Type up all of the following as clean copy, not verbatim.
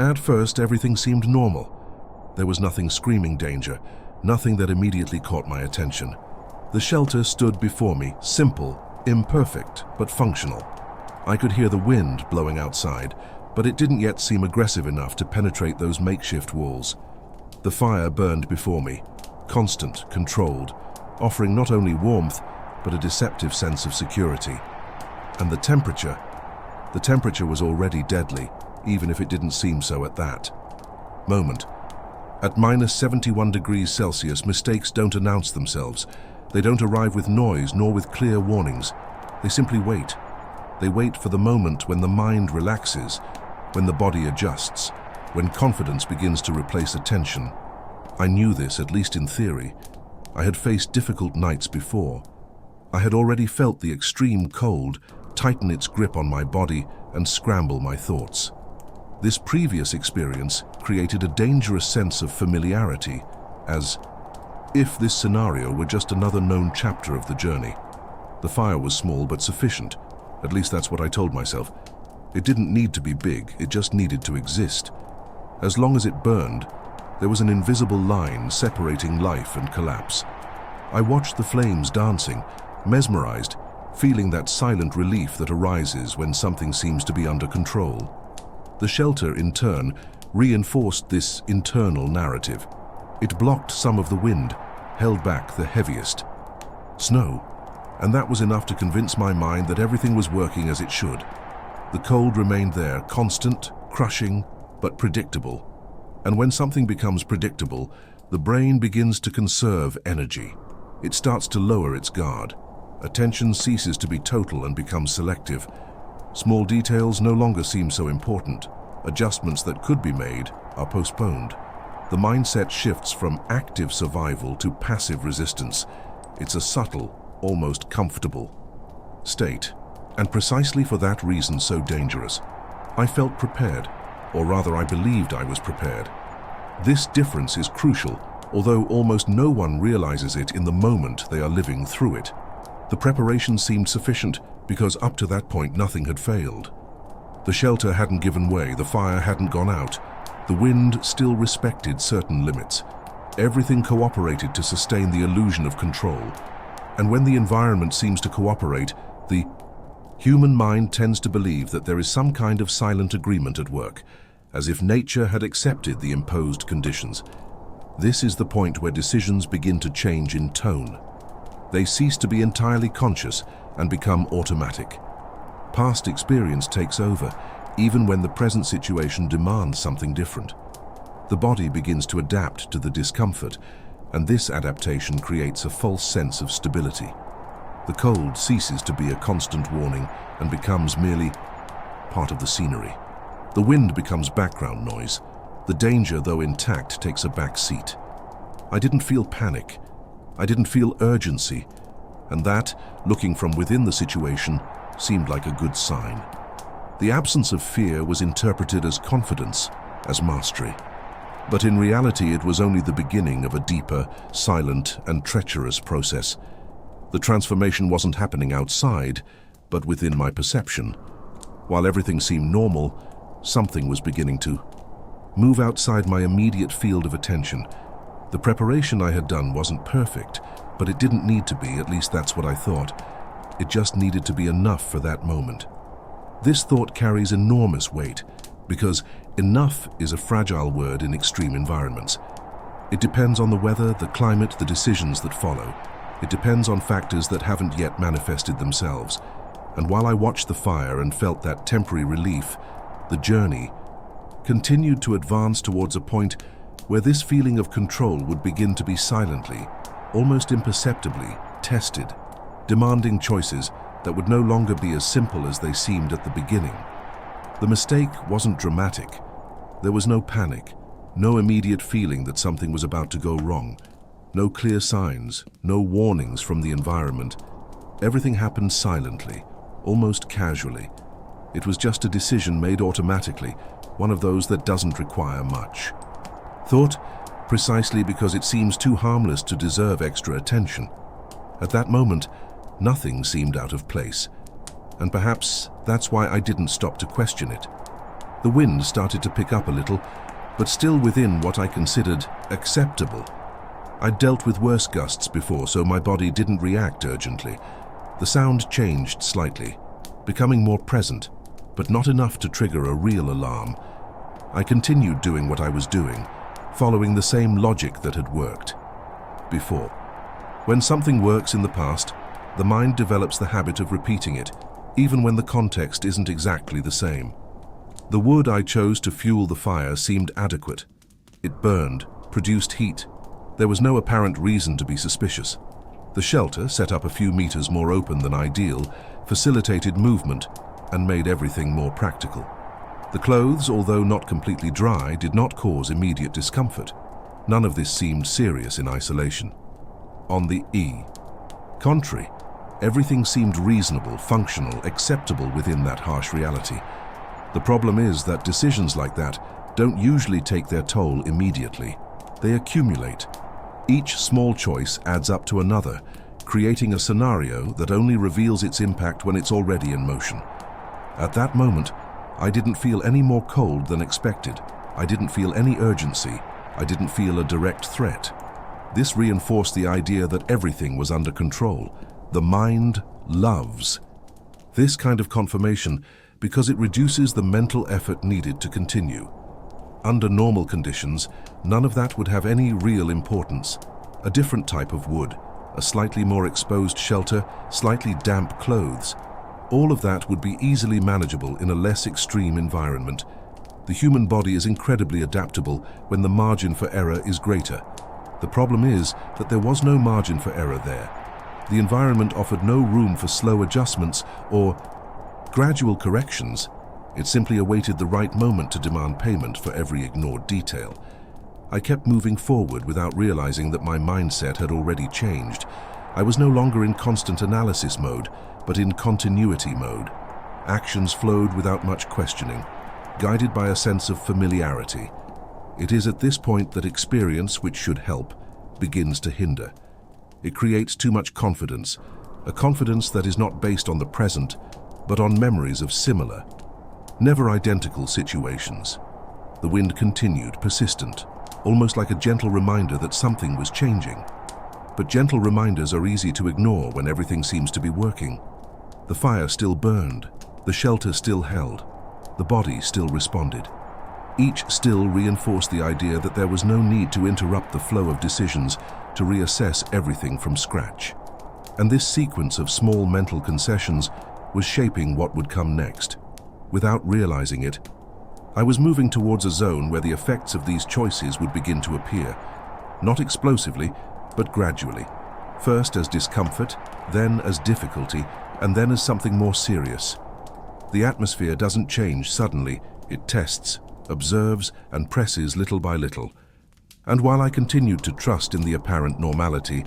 At first, everything seemed normal. There was nothing screaming danger, nothing that immediately caught my attention. The shelter stood before me, simple, imperfect, but functional. I could hear the wind blowing outside, but it didn't yet seem aggressive enough to penetrate those makeshift walls. The fire burned before me, constant, controlled, offering not only warmth, but a deceptive sense of security. And the temperature was already deadly, even if it didn't seem so at that moment. At -71 degrees Celsius, mistakes don't announce themselves. They don't arrive with noise nor with clear warnings. They simply wait. They wait for the moment when the mind relaxes, when the body adjusts, when confidence begins to replace attention. I knew this, at least in theory. I had faced difficult nights before. I had already felt the extreme cold tighten its grip on my body and scramble my thoughts. This previous experience created a dangerous sense of familiarity, as if this scenario were just another known chapter of the journey. The fire was small but sufficient. At least that's what I told myself. It didn't need to be big, it just needed to exist. As long as it burned, there was an invisible line separating life and collapse. I watched the flames dancing, mesmerized, feeling that silent relief that arises when something seems to be under control. The shelter, in turn, reinforced this internal narrative. It blocked some of the wind, held back the heaviest. Snow. And that was enough to convince my mind that everything was working as it should. The cold remained there, constant, crushing, but predictable. And when something becomes predictable, the brain begins to conserve energy. It starts to lower its guard. Attention ceases to be total and becomes selective. Small details no longer seem so important. Adjustments that could be made are postponed. The mindset shifts from active survival to passive resistance. It's a subtle, almost comfortable state, and precisely for that reason so dangerous. I felt prepared, or rather I believed I was prepared. This difference is crucial, although almost no one realizes it in the moment they are living through it. The preparation seemed sufficient because up to that point nothing had failed. The shelter hadn't given way, the fire hadn't gone out. The wind still respected certain limits. Everything cooperated to sustain the illusion of control. And when the environment seems to cooperate, the human mind tends to believe that there is some kind of silent agreement at work, as if nature had accepted the imposed conditions. This is the point where decisions begin to change in tone. They cease to be entirely conscious and become automatic. Past experience takes over, even when the present situation demands something different. The body begins to adapt to the discomfort, and this adaptation creates a false sense of stability. The cold ceases to be a constant warning and becomes merely part of the scenery. The wind becomes background noise. The danger, though intact, takes a back seat. I didn't feel panic. I didn't feel urgency. And that, looking from within the situation, seemed like a good sign. The absence of fear was interpreted as confidence, as mastery. But in reality, it was only the beginning of a deeper, silent, and treacherous process. The transformation wasn't happening outside, but within my perception. While everything seemed normal, something was beginning to move outside my immediate field of attention. The preparation I had done wasn't perfect, but it didn't need to be, at least that's what I thought. It just needed to be enough for that moment. This thought carries enormous weight, because enough is a fragile word in extreme environments. It depends on the weather, the climate, the decisions that follow. It depends on factors that haven't yet manifested themselves. And while I watched the fire and felt that temporary relief, the journey continued to advance towards a point where this feeling of control would begin to be silently, almost imperceptibly, tested, demanding choices that would no longer be as simple as they seemed at the beginning. The mistake wasn't dramatic. There was no panic, no immediate feeling that something was about to go wrong, no clear signs, no warnings from the environment. Everything happened silently, almost casually. It was just a decision made automatically, one of those that doesn't require much. Thought, precisely because it seems too harmless to deserve extra attention. At that moment, nothing seemed out of place, and perhaps that's why I didn't stop to question it. The wind started to pick up a little, but still within what I considered acceptable. I'd dealt with worse gusts before, so my body didn't react urgently. The sound changed slightly, becoming more present, but not enough to trigger a real alarm. I continued doing what I was doing, following the same logic that had worked before. When something works in the past, the mind develops the habit of repeating it, even when the context isn't exactly the same. The wood I chose to fuel the fire seemed adequate. It burned, produced heat. There was no apparent reason to be suspicious. The shelter, set up a few meters more open than ideal, facilitated movement and made everything more practical. The clothes, although not completely dry, did not cause immediate discomfort. None of this seemed serious in isolation. On the contrary, everything seemed reasonable, functional, acceptable within that harsh reality. The problem is that decisions like that don't usually take their toll immediately. They accumulate. Each small choice adds up to another, creating a scenario that only reveals its impact when it's already in motion. At that moment, I didn't feel any more cold than expected. I didn't feel any urgency. I didn't feel a direct threat. This reinforced the idea that everything was under control. The mind loves this kind of confirmation because it reduces the mental effort needed to continue. Under normal conditions, none of that would have any real importance. A different type of wood, a slightly more exposed shelter, slightly damp clothes, all of that would be easily manageable in a less extreme environment. The human body is incredibly adaptable when the margin for error is greater. The problem is that there was no margin for error there. The environment offered no room for slow adjustments or gradual corrections. It simply awaited the right moment to demand payment for every ignored detail. I kept moving forward without realizing that my mindset had already changed. I was no longer in constant analysis mode, but in continuity mode. Actions flowed without much questioning, guided by a sense of familiarity. It is at this point that experience, which should help, begins to hinder. It creates too much confidence, a confidence that is not based on the present, but on memories of similar, never identical situations. The wind continued, persistent, almost like a gentle reminder that something was changing. But gentle reminders are easy to ignore when everything seems to be working. The fire still burned, the shelter still held, the body still responded. Each still reinforced the idea that there was no need to interrupt the flow of decisions, to reassess everything from scratch. And this sequence of small mental concessions was shaping what would come next. Without realizing it, I was moving towards a zone where the effects of these choices would begin to appear, not explosively, but gradually. First as discomfort, then as difficulty, and then as something more serious. The atmosphere doesn't change suddenly, it tests, observes, and presses little by little. And while I continued to trust in the apparent normality,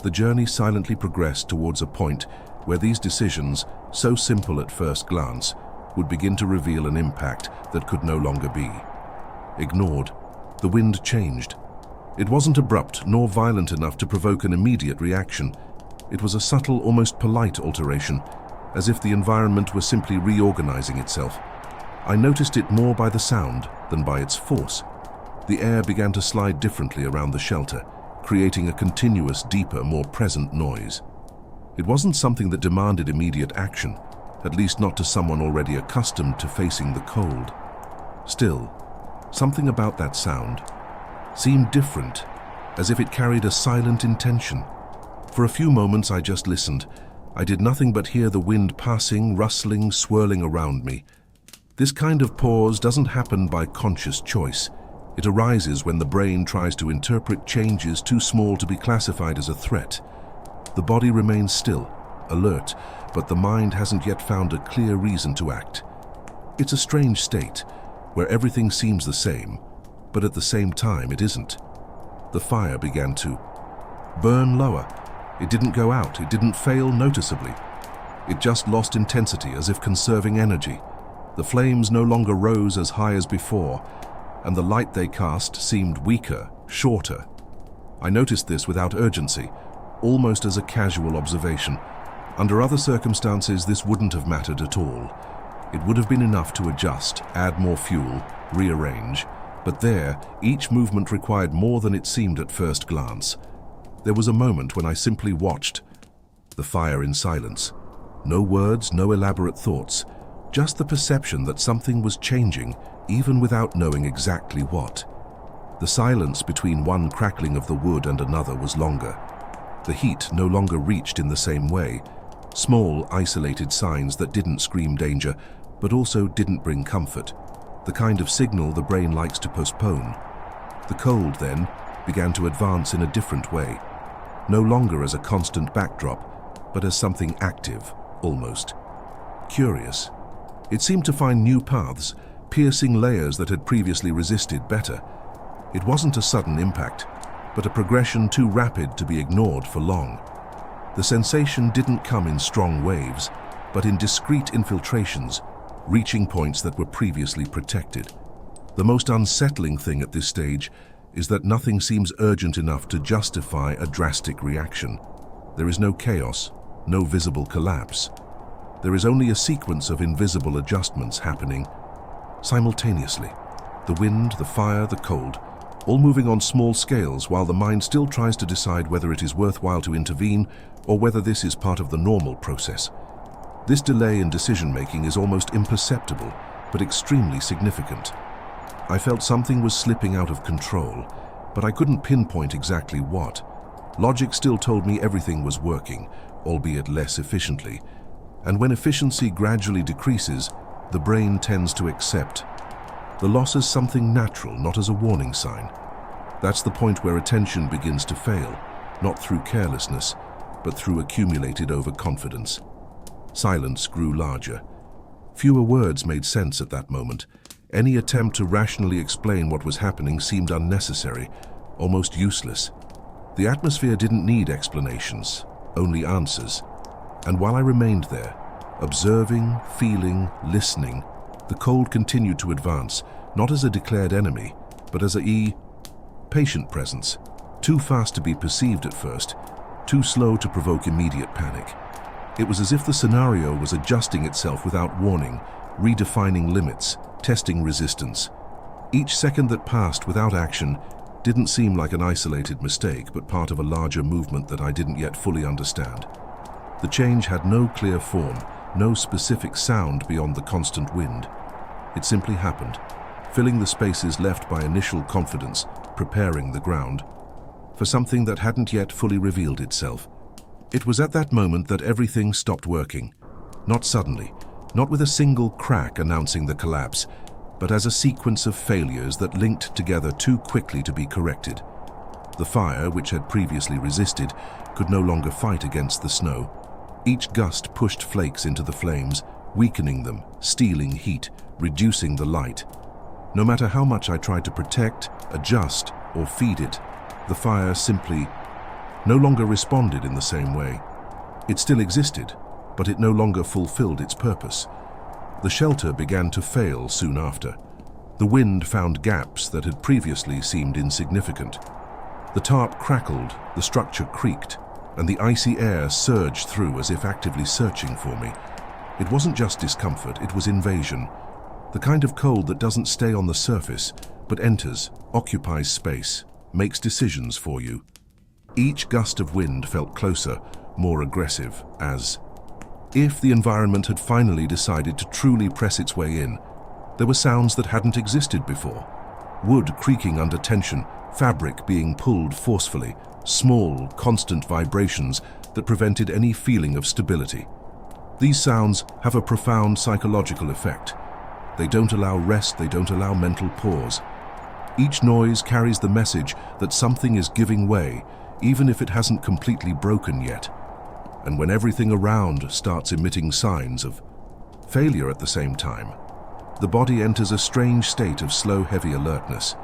the journey silently progressed towards a point where these decisions, so simple at first glance, would begin to reveal an impact that could no longer be ignored. The wind changed. It wasn't abrupt nor violent enough to provoke an immediate reaction. It was a subtle, almost polite alteration, as if the environment were simply reorganizing itself. I noticed it more by the sound than by its force. The air began to slide differently around the shelter, creating a continuous, deeper, more present noise. It wasn't something that demanded immediate action, at least not to someone already accustomed to facing the cold. Still, something about that sound seemed different, as if it carried a silent intention. For a few moments I just listened. I did nothing but hear the wind passing, rustling, swirling around me. This kind of pause doesn't happen by conscious choice. It arises when the brain tries to interpret changes too small to be classified as a threat. The body remains still, alert, but the mind hasn't yet found a clear reason to act. It's a strange state, where everything seems the same, but at the same time it isn't. The fire began to burn lower. It didn't go out, it didn't fail noticeably. It just lost intensity, as if conserving energy. The flames no longer rose as high as before, and the light they cast seemed weaker, shorter. I noticed this without urgency, almost as a casual observation. Under other circumstances, this wouldn't have mattered at all. It would have been enough to adjust, add more fuel, rearrange, but there, each movement required more than it seemed at first glance. There was a moment when I simply watched the fire in silence. No words, no elaborate thoughts, just the perception that something was changing, even without knowing exactly what. The silence between one crackling of the wood and another was longer. The heat no longer reached in the same way. Small, isolated signs that didn't scream danger, but also didn't bring comfort. The kind of signal the brain likes to postpone. The cold, then, began to advance in a different way. No longer as a constant backdrop, but as something active, almost. Curious. It seemed to find new paths, piercing layers that had previously resisted better. It wasn't a sudden impact, but a progression too rapid to be ignored for long. The sensation didn't come in strong waves, but in discrete infiltrations, reaching points that were previously protected. The most unsettling thing at this stage is that nothing seems urgent enough to justify a drastic reaction. There is no chaos, no visible collapse. There is only a sequence of invisible adjustments happening simultaneously. The wind, the fire, the cold, all moving on small scales while the mind still tries to decide whether it is worthwhile to intervene or whether this is part of the normal process. This delay in decision-making is almost imperceptible, but extremely significant. I felt something was slipping out of control, but I couldn't pinpoint exactly what. Logic still told me everything was working, albeit less efficiently. And when efficiency gradually decreases, the brain tends to accept the loss as something natural, not as a warning sign. That's the point where attention begins to fail, not through carelessness, but through accumulated overconfidence. Silence grew larger. Fewer words made sense at that moment. Any attempt to rationally explain what was happening seemed unnecessary, almost useless. The atmosphere didn't need explanations, only answers. And while I remained there, observing, feeling, listening, the cold continued to advance, not as a declared enemy, but as a patient presence, too fast to be perceived at first, too slow to provoke immediate panic. It was as if the scenario was adjusting itself without warning, redefining limits, testing resistance. Each second that passed without action didn't seem like an isolated mistake, but part of a larger movement that I didn't yet fully understand. The change had no clear form, no specific sound beyond the constant wind. It simply happened, filling the spaces left by initial confidence, preparing the ground for something that hadn't yet fully revealed itself. It was at that moment that everything stopped working. Not suddenly, not with a single crack announcing the collapse, but as a sequence of failures that linked together too quickly to be corrected. The fire, which had previously resisted, could no longer fight against the snow. Each gust pushed flakes into the flames, weakening them, stealing heat, reducing the light. No matter how much I tried to protect, adjust, or feed it, the fire simply no longer responded in the same way. It still existed, but it no longer fulfilled its purpose. The shelter began to fail soon after. The wind found gaps that had previously seemed insignificant. The tarp crackled, the structure creaked, and the icy air surged through as if actively searching for me. It wasn't just discomfort, it was invasion. The kind of cold that doesn't stay on the surface, but enters, occupies space, makes decisions for you. Each gust of wind felt closer, more aggressive, as if the environment had finally decided to truly press its way in. There were sounds that hadn't existed before. Wood creaking under tension, fabric being pulled forcefully, small, constant vibrations that prevented any feeling of stability. These sounds have a profound psychological effect. They don't allow rest, they don't allow mental pause. Each noise carries the message that something is giving way, even if it hasn't completely broken yet. And when everything around starts emitting signs of failure at the same time, the body enters a strange state of slow, heavy alertness,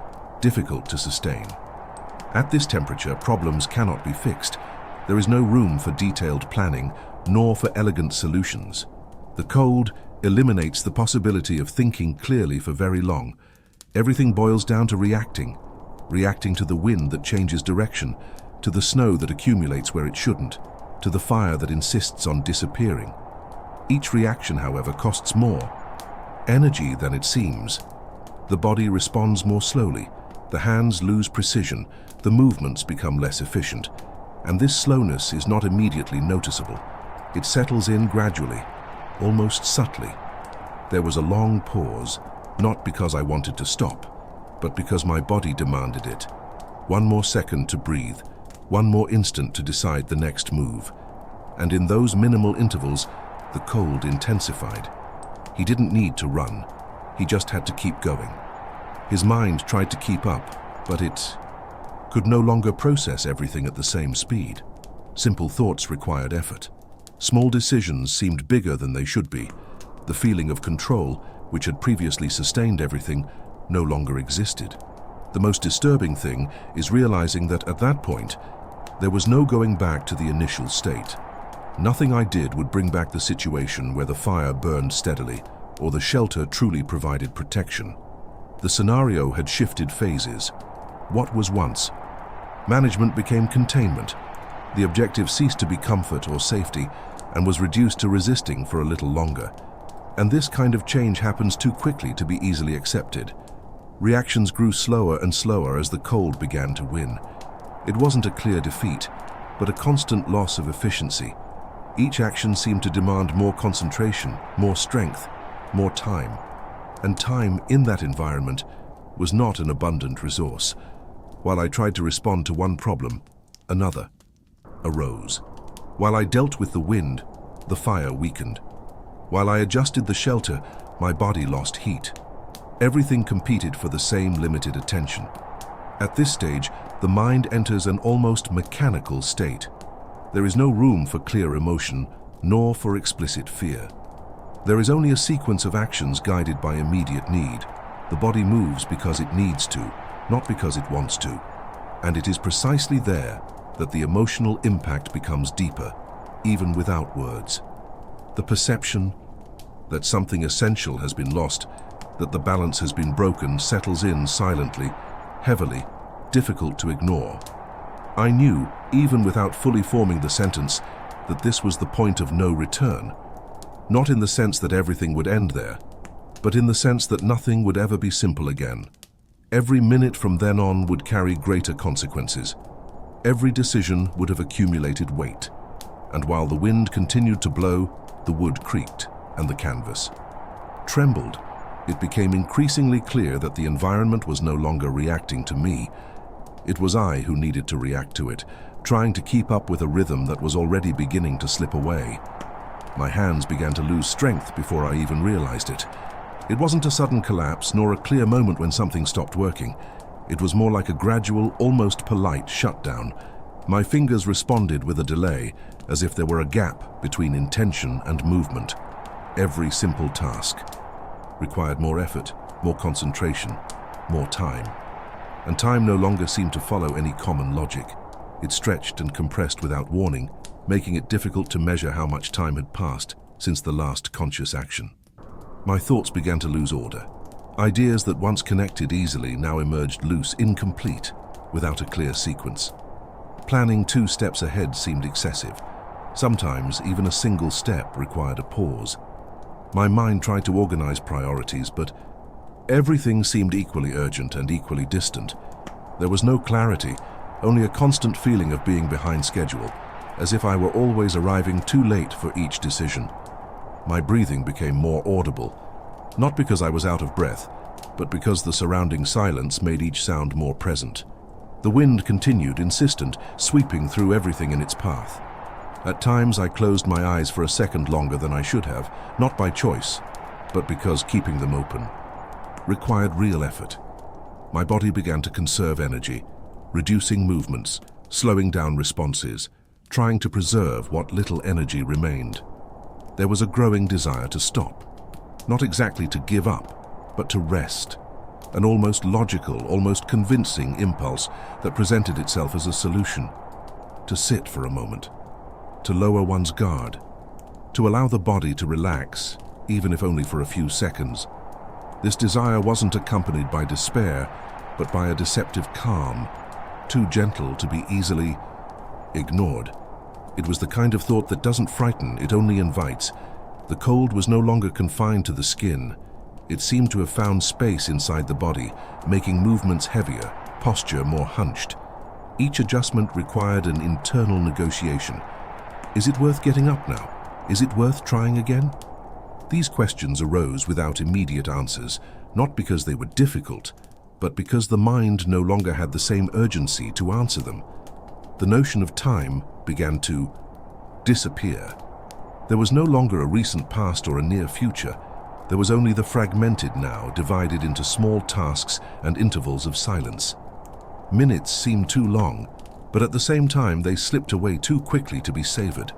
difficult to sustain. At this temperature, problems cannot be fixed. There is no room for detailed planning, nor for elegant solutions. The cold eliminates the possibility of thinking clearly for very long. Everything boils down to reacting to the wind that changes direction, to the snow that accumulates where it shouldn't, to the fire that insists on disappearing. Each reaction, however, costs more, energy than it seems. The body responds more slowly, the hands lose precision, the movements become less efficient, and this slowness is not immediately noticeable. It settles in gradually, almost subtly. There was a long pause, not because I wanted to stop, but because my body demanded it. One more second to breathe, one more instant to decide the next move. And in those minimal intervals, the cold intensified. He didn't need to run. He just had to keep going. His mind tried to keep up, but it could no longer process everything at the same speed. Simple thoughts required effort. Small decisions seemed bigger than they should be. The feeling of control, which had previously sustained everything, no longer existed. The most disturbing thing is realizing that at that point, there was no going back to the initial state. Nothing I did would bring back the situation where the fire burned steadily or the shelter truly provided protection. The scenario had shifted phases. What was once? Management became containment. The objective ceased to be comfort or safety and was reduced to resisting for a little longer. And this kind of change happens too quickly to be easily accepted. Reactions grew slower and slower as the cold began to win. It wasn't a clear defeat, but a constant loss of efficiency. Each action seemed to demand more concentration, more strength, more time. And time in that environment was not an abundant resource. While I tried to respond to one problem, another arose. While I dealt with the wind, the fire weakened. While I adjusted the shelter, my body lost heat. Everything competed for the same limited attention. At this stage, the mind enters an almost mechanical state. There is no room for clear emotion, nor for explicit fear. There is only a sequence of actions guided by immediate need. The body moves because it needs to, not because it wants to. And it is precisely there that the emotional impact becomes deeper, even without words. The perception that something essential has been lost, that the balance has been broken, settles in silently, heavily, difficult to ignore. I knew, even without fully forming the sentence, that this was the point of no return. Not in the sense that everything would end there, but in the sense that nothing would ever be simple again. Every minute from then on would carry greater consequences. Every decision would have accumulated weight. And while the wind continued to blow, the wood creaked and the canvas trembled. It became increasingly clear that the environment was no longer reacting to me. It was I who needed to react to it, trying to keep up with a rhythm that was already beginning to slip away. My hands began to lose strength before I even realized it. It wasn't a sudden collapse, nor a clear moment when something stopped working. It was more like a gradual, almost polite shutdown. My fingers responded with a delay, as if there were a gap between intention and movement. Every simple task required more effort, more concentration, more time. And time no longer seemed to follow any common logic. It stretched and compressed without warning, making it difficult to measure how much time had passed since the last conscious action. My thoughts began to lose order. Ideas that once connected easily now emerged loose, incomplete, without a clear sequence. Planning 2 steps ahead seemed excessive. Sometimes even a single step required a pause. My mind tried to organize priorities, but everything seemed equally urgent and equally distant. There was no clarity, only a constant feeling of being behind schedule, as if I were always arriving too late for each decision. My breathing became more audible, not because I was out of breath, but because the surrounding silence made each sound more present. The wind continued, insistent, sweeping through everything in its path. At times I closed my eyes for a second longer than I should have, not by choice, but because keeping them open required real effort. My body began to conserve energy, reducing movements, slowing down responses, trying to preserve what little energy remained. There was a growing desire to stop, not exactly to give up, but to rest, an almost logical, almost convincing impulse that presented itself as a solution. To sit for a moment, to lower one's guard, to allow the body to relax, even if only for a few seconds. This desire wasn't accompanied by despair, but by a deceptive calm, too gentle to be easily ignored. It was the kind of thought that doesn't frighten, it only invites. The cold was no longer confined to the skin. It seemed to have found space inside the body, making movements heavier, posture more hunched. Each adjustment required an internal negotiation. Is it worth getting up now? Is it worth trying again? These questions arose without immediate answers, not because they were difficult, but because the mind no longer had the same urgency to answer them. The notion of time began to disappear. There was no longer a recent past or a near future. There was only the fragmented now, divided into small tasks and intervals of silence. Minutes seemed too long, but at the same time they slipped away too quickly to be savored.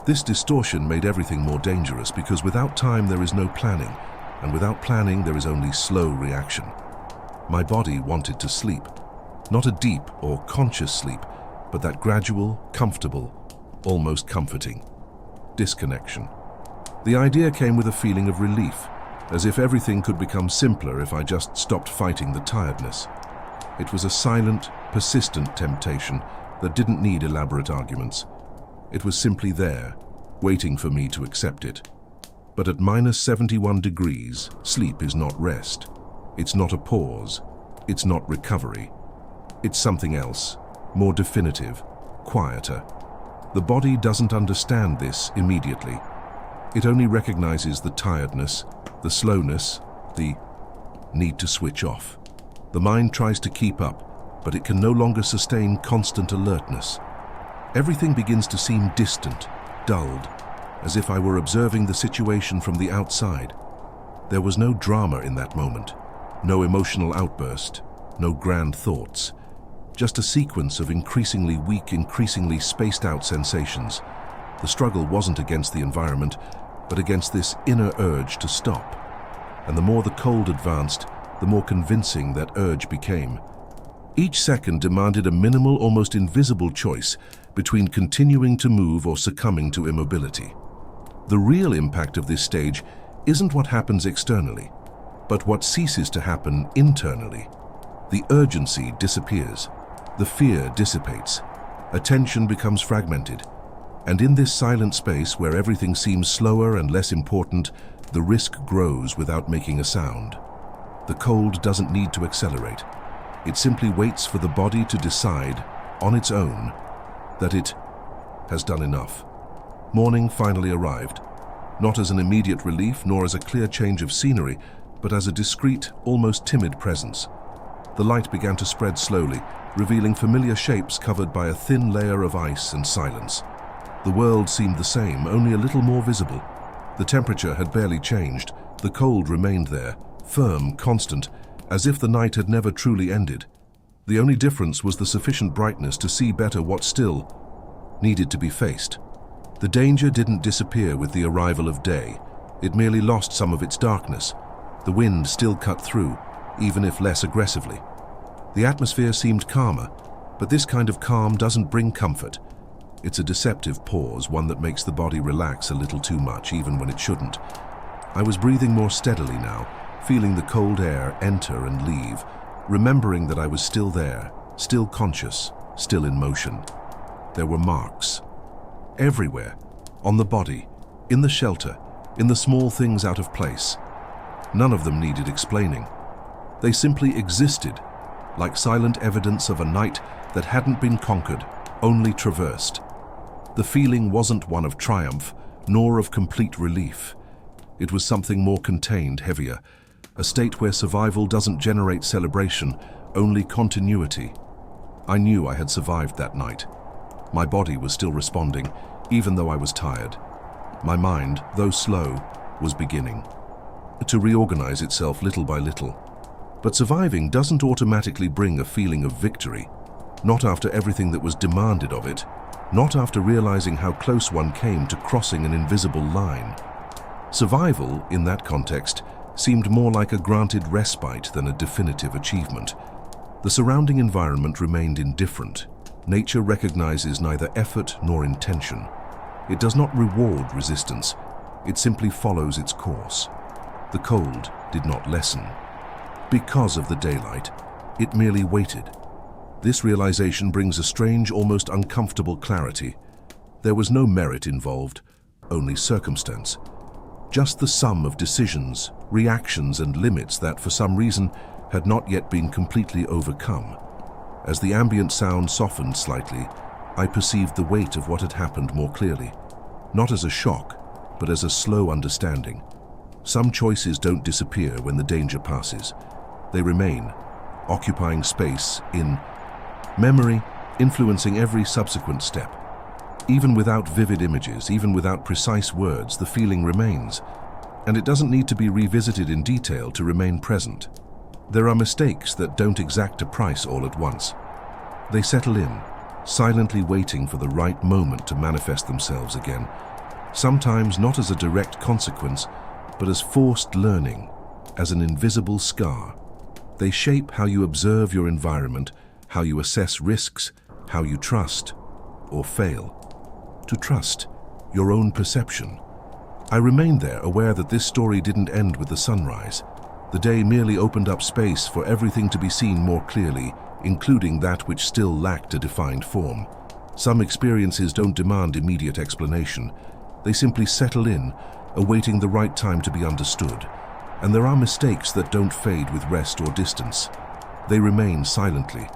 This distortion made everything more dangerous because without time there is no planning, and without planning there is only slow reaction. My body wanted to sleep. Not a deep or conscious sleep, but that gradual, comfortable, almost comforting disconnection. The idea came with a feeling of relief, as if everything could become simpler if I just stopped fighting the tiredness. It was a silent, persistent temptation that didn't need elaborate arguments. It was simply there, waiting for me to accept it. But at -71 degrees, sleep is not rest. It's not a pause. It's not recovery. It's something else, more definitive, quieter. The body doesn't understand this immediately. It only recognizes the tiredness, the slowness, the need to switch off. The mind tries to keep up, but it can no longer sustain constant alertness. Everything begins to seem distant, dulled, as if I were observing the situation from the outside. There was no drama in that moment, no emotional outburst, no grand thoughts, just a sequence of increasingly weak, increasingly spaced-out sensations. The struggle wasn't against the environment, but against this inner urge to stop. And the more the cold advanced, the more convincing that urge became. Each second demanded a minimal, almost invisible choice between continuing to move or succumbing to immobility. The real impact of this stage isn't what happens externally, but what ceases to happen internally. The urgency disappears, the fear dissipates, attention becomes fragmented, and in this silent space where everything seems slower and less important, the risk grows without making a sound. The cold doesn't need to accelerate. It simply waits for the body to decide, on its own, that it has done enough. Morning finally arrived, not as an immediate relief nor as a clear change of scenery, but as a discreet, almost timid presence. The light began to spread slowly, revealing familiar shapes covered by a thin layer of ice and silence. The world seemed the same, only a little more visible. The temperature had barely changed. The cold remained there, firm, constant, as if the night had never truly ended. The only difference was the sufficient brightness to see better what still needed to be faced. The danger didn't disappear with the arrival of day. It merely lost some of its darkness. The wind still cut through, even if less aggressively. The atmosphere seemed calmer, but this kind of calm doesn't bring comfort. It's a deceptive pause, one that makes the body relax a little too much, even when it shouldn't. I was breathing more steadily now, feeling the cold air enter and leave, remembering that I was still there, still conscious, still in motion. There were marks. Everywhere. On the body, in the shelter, in the small things out of place. None of them needed explaining. They simply existed, like silent evidence of a night that hadn't been conquered, only traversed. The feeling wasn't one of triumph, nor of complete relief. It was something more contained, heavier, a state where survival doesn't generate celebration, only continuity. I knew I had survived that night. My body was still responding, even though I was tired. My mind, though slow, was beginning to reorganize itself little by little. But surviving doesn't automatically bring a feeling of victory. Not after everything that was demanded of it. Not after realizing how close one came to crossing an invisible line. Survival, in that context, seemed more like a granted respite than a definitive achievement. The surrounding environment remained indifferent. Nature recognizes neither effort nor intention. It does not reward resistance. It simply follows its course. The cold did not lessen. Because of the daylight, it merely waited. This realization brings a strange, almost uncomfortable clarity. There was no merit involved, only circumstance. just the sum of decisions, reactions, and limits that, for some reason, had not yet been completely overcome. As the ambient sound softened slightly, I perceived the weight of what had happened more clearly, not as a shock, but as a slow understanding. Some choices don't disappear when the danger passes. They remain, occupying space in memory, influencing every subsequent step. Even without vivid images, even without precise words, the feeling remains, and it doesn't need to be revisited in detail to remain present. There are mistakes that don't exact a price all at once. They settle in, silently waiting for the right moment to manifest themselves again, sometimes not as a direct consequence, but as forced learning, as an invisible scar. They shape how you observe your environment, how you assess risks, how you trust or fail to trust your own perception. I remained there, aware that this story didn't end with the sunrise. The day merely opened up space for everything to be seen more clearly, including that which still lacked a defined form. Some experiences don't demand immediate explanation. They simply settle in, awaiting the right time to be understood. And there are mistakes that don't fade with rest or distance. They remain silently,